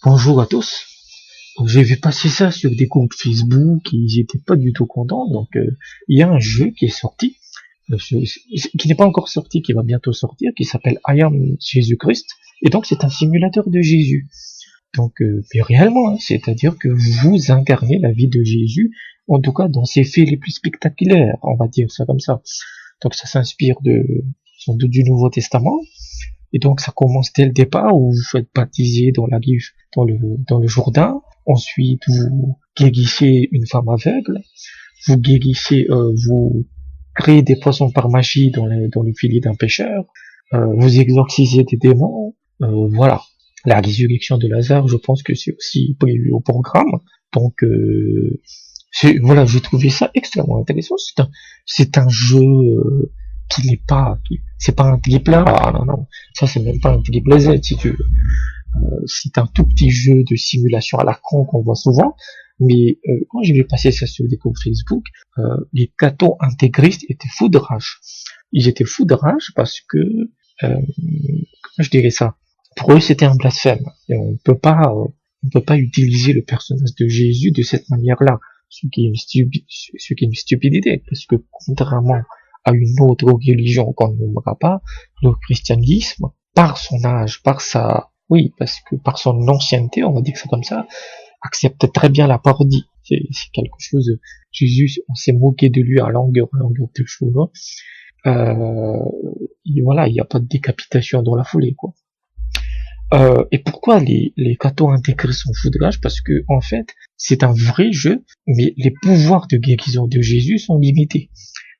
Bonjour à tous. J'ai vu passer ça sur des groupes Facebook et ils étaient pas du tout contents. Donc il y a un jeu qui est sorti, qui n'est pas encore sorti, qui va bientôt sortir, qui s'appelle I Am Jésus-Christ. Et donc c'est un simulateur de Jésus. Donc mais réellement, hein, c'est-à-dire que vous incarnez la vie de Jésus, en tout cas dans ses faits les plus spectaculaires, on va dire ça comme ça. Donc ça s'inspire sans doute du Nouveau Testament. Et donc ça commence dès le départ où vous faites baptiser dans la rive, dans le Jourdain. Ensuite vous guérissez une femme aveugle. Vous guérissez, vous créez des poissons par magie dans le filet d'un pêcheur. Vous exorcisez des démons. Voilà. La résurrection de Lazare, je pense que c'est aussi prévu au programme. Donc voilà, j'ai trouvé ça extrêmement intéressant. C'est un jeu qui n'est pas, c'est pas un triple A, ah, non, non, ça c'est même pas un triple Z si tu veux. C'est un tout petit jeu de simulation à la con qu'on voit souvent, mais quand j'ai vu passer ça sur des groupes Facebook, les cathos intégristes étaient fous de rage. Ils étaient fous de rage parce que, comment je dirais ça, pour eux c'était un blasphème. Et on peut pas utiliser le personnage de Jésus de cette manière-là, ce qui est une stupidité, parce que contrairement à une autre religion qu'on ne nommera pas, le christianisme, par son âge, parce que par son ancienneté, on va dire ça comme ça, accepte très bien la parodie. C'est quelque chose, Jésus, on s'est moqué de lui à longueur de cheveux. Et voilà, il n'y a pas de décapitation dans la foulée, quoi. Et pourquoi les cathos intégrés sont fous de rage? Parce que, en fait, c'est un vrai jeu, mais les pouvoirs de guérison de Jésus sont limités.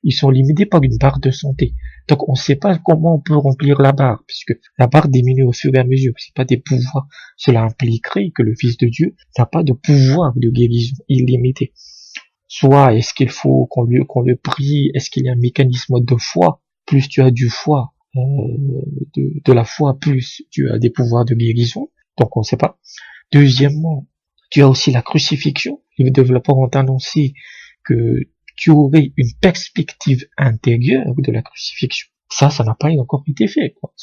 Ils sont limités par une barre de santé. Donc on ne sait pas comment on peut remplir la barre, puisque la barre diminue au fur et à mesure. C'est pas des pouvoirs. Cela impliquerait que le Fils de Dieu n'a pas de pouvoir de guérison illimité. Soit est-ce qu'il faut qu'on le prie, est-ce qu'il y a un mécanisme de foi? Plus tu as du foi, de la foi, plus tu as des pouvoirs de guérison. Donc on ne sait pas. Deuxièmement, tu as aussi la crucifixion. Les développeurs ont annoncé que tu aurais une perspective intérieure de la crucifixion. Ça n'a pas encore été fait, quoi.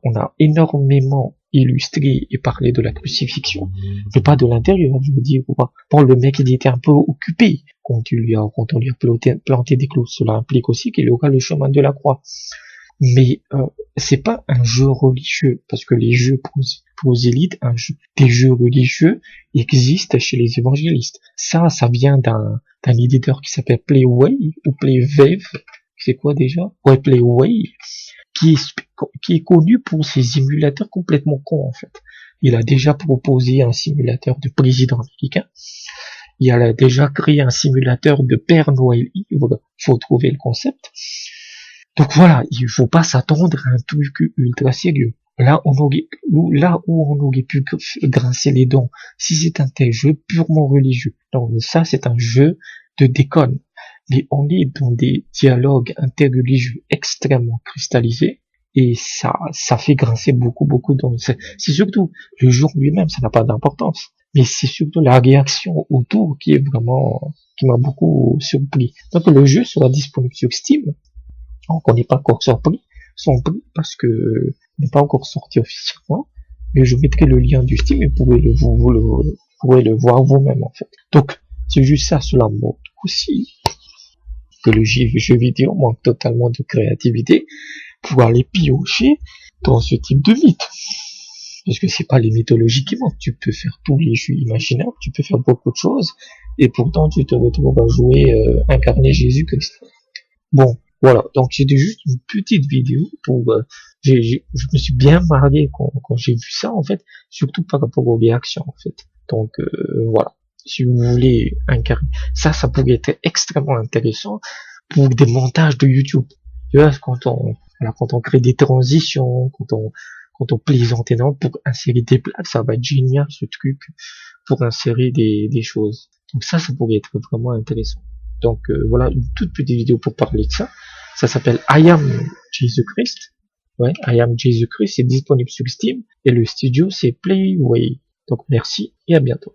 On a énormément illustré et parlé de la crucifixion, mais pas de l'intérieur, je veux dire. Bon, le mec, il était un peu occupé quand on lui a planté des clous. Cela implique aussi qu'il aura le chemin de la croix. Mais c'est pas un jeu religieux, parce que les jeux prosélytes, des jeux religieux existent chez les évangélistes. Ça vient d'un éditeur qui s'appelle Playway ou Playwave. C'est quoi déjà? Ouais, Playway, qui est connu pour ses émulateurs complètement cons en fait. Il a déjà proposé un simulateur de président américain. Il a déjà créé un simulateur de Père Noël. Faut trouver le concept. Donc voilà, il faut pas s'attendre à un truc ultra sérieux. Là où on aurait pu grincer les dents, si c'est un tel jeu purement religieux. Donc ça, c'est un jeu de déconne. Mais on est dans des dialogues interreligieux extrêmement cristallisés, et ça fait grincer beaucoup de dents. C'est surtout le jour lui-même, ça n'a pas d'importance. Mais c'est surtout la réaction autour qui m'a beaucoup surpris. Donc le jeu sera disponible sur Steam. Donc on n'est pas encore surpris parce que n'est pas encore sorti officiellement, mais je mettrai le lien du Steam et vous pourrez le voir vous-même en fait. Donc c'est juste ça, cela montre aussi que le jeu vidéo manque totalement de créativité pour aller piocher dans ce type de mythe. Parce que c'est pas les mythologies qui manquent, tu peux faire tous les jeux imaginables, tu peux faire beaucoup de choses, et pourtant tu te retrouves à jouer incarner Jésus-Christ. Bon, voilà, donc c'était juste une petite vidéo pour... je me suis bien marré quand j'ai vu ça, en fait, surtout par rapport aux réactions, en fait. Donc, voilà, si vous voulez incarner... Ça pourrait être extrêmement intéressant pour des montages de YouTube. Tu vois, quand on crée des transitions, quand on plaisante énormément pour insérer des blagues, ça va être génial, ce truc, pour insérer des choses. Donc ça pourrait être vraiment intéressant. Donc voilà, une toute petite vidéo pour parler de ça. Ça s'appelle I Am Jésus-Christ. Ouais, I Am Jésus-Christ, c'est disponible sur Steam. Et le studio, c'est Playway. Donc merci et à bientôt.